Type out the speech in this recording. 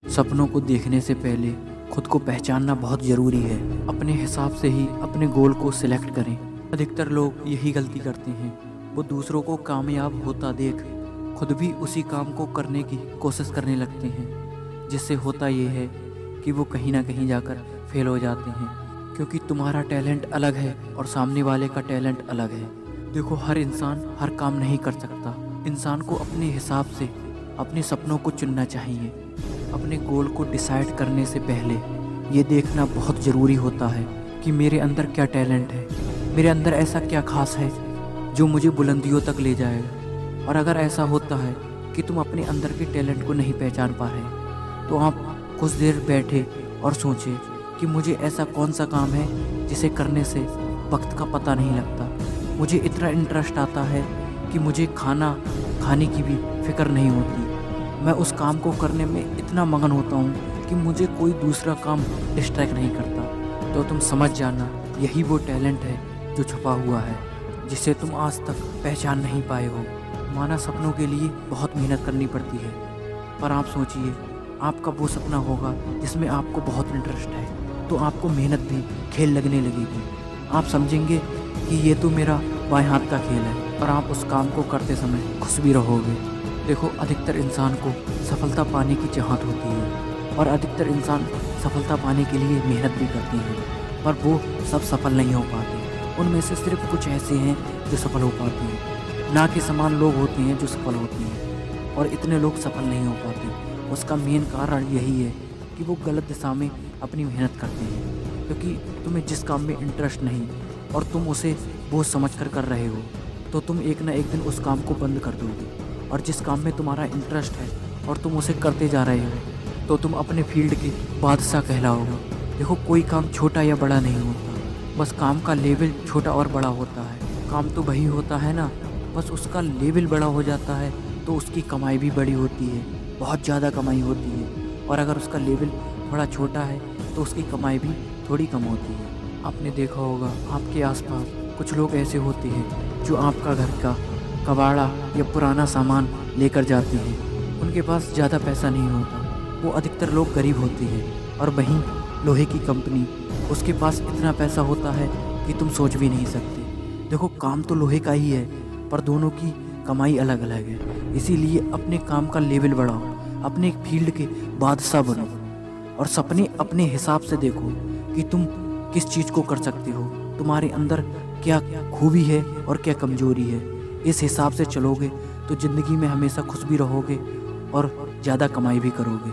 सपनों को देखने से पहले खुद को पहचानना बहुत ज़रूरी है। अपने हिसाब से ही अपने गोल को सिलेक्ट करें। अधिकतर लोग यही गलती करते हैं, वो दूसरों को कामयाब होता देख खुद भी उसी काम को करने की कोशिश करने लगते हैं, जिससे होता ये है कि वो कहीं ना कहीं जाकर फेल हो जाते हैं, क्योंकि तुम्हारा टैलेंट अलग है और सामने वाले का टैलेंट अलग है। देखो, हर इंसान हर काम नहीं कर सकता। इंसान को अपने हिसाब से अपने सपनों को चुनना चाहिए। अपने गोल को डिसाइड करने से पहले ये देखना बहुत ज़रूरी होता है कि मेरे अंदर क्या टैलेंट है, मेरे अंदर ऐसा क्या खास है जो मुझे बुलंदियों तक ले जाएगा। और अगर ऐसा होता है कि तुम अपने अंदर के टैलेंट को नहीं पहचान पा रहे, तो आप कुछ देर बैठे और सोचें कि मुझे ऐसा कौन सा काम है जिसे करने से वक्त का पता नहीं लगता। मुझे इतना इंटरेस्ट आता है कि मुझे खाने की भी फिक्र नहीं होती। मैं उस काम को करने में इतना मगन होता हूँ कि मुझे कोई दूसरा काम डिस्ट्रैक्ट नहीं करता। तो तुम समझ जाना, यही वो टैलेंट है जो छुपा हुआ है, जिसे तुम आज तक पहचान नहीं पाए हो। माना सपनों के लिए बहुत मेहनत करनी पड़ती है, पर आप सोचिए, आपका वो सपना होगा जिसमें आपको बहुत इंटरेस्ट है, तो आपको मेहनत भी खेल लगने लगेगी। आप समझेंगे कि ये तो मेरा बाएं हाथ का खेल है, और आप उस काम को करते समय खुश भी रहोगे। देखो, अधिकतर इंसान को सफलता पाने की चाहत होती है, और अधिकतर इंसान सफलता पाने के लिए मेहनत भी करते हैं, पर वो सब सफल नहीं हो पाते। उनमें से सिर्फ कुछ ऐसे हैं जो सफल हो पाते हैं। ना के समान लोग होते हैं जो सफल होते हैं, और इतने लोग सफल नहीं हो पाते। उसका मेन कारण यही है कि वो गलत दिशा में अपनी मेहनत करते हैं, क्योंकि तुम्हें जिस काम में इंटरेस्ट नहीं और तुम उसे बोझ समझ कर रहे हो, तो तुम एक ना एक दिन उस काम को बंद कर दोगे। और जिस काम में तुम्हारा इंटरेस्ट है और तुम उसे करते जा रहे हो, तो तुम अपने फील्ड के बादशाह कहलाओगे। देखो, कोई काम छोटा या बड़ा नहीं होता, बस काम का लेवल छोटा और बड़ा होता है। काम तो वही होता है ना, बस उसका लेवल बड़ा हो जाता है तो उसकी कमाई भी बड़ी होती है, बहुत ज़्यादा कमाई होती है। और अगर उसका लेवल थोड़ा छोटा है तो उसकी कमाई भी थोड़ी कम होती है। आपने देखा होगा, आपके आसपास कुछ लोग ऐसे होते हैं जो आपका घर का कबाड़ा या पुराना सामान लेकर जाते हैं। उनके पास ज़्यादा पैसा नहीं होता, वो अधिकतर लोग गरीब होते हैं। और वहीं लोहे की कंपनी, उसके पास इतना पैसा होता है कि तुम सोच भी नहीं सकते। देखो, काम तो लोहे का ही है, पर दोनों की कमाई अलग अलग है। इसीलिए अपने काम का लेवल बढ़ाओ, अपने फील्ड के बादशाह बनो, और सपने अपने हिसाब से देखो कि तुम किस चीज़ को कर सकते हो, तुम्हारे अंदर क्या खूबी है और क्या कमजोरी है। इस हिसाब से चलोगे तो ज़िंदगी में हमेशा खुश भी रहोगे और ज़्यादा कमाई भी करोगे।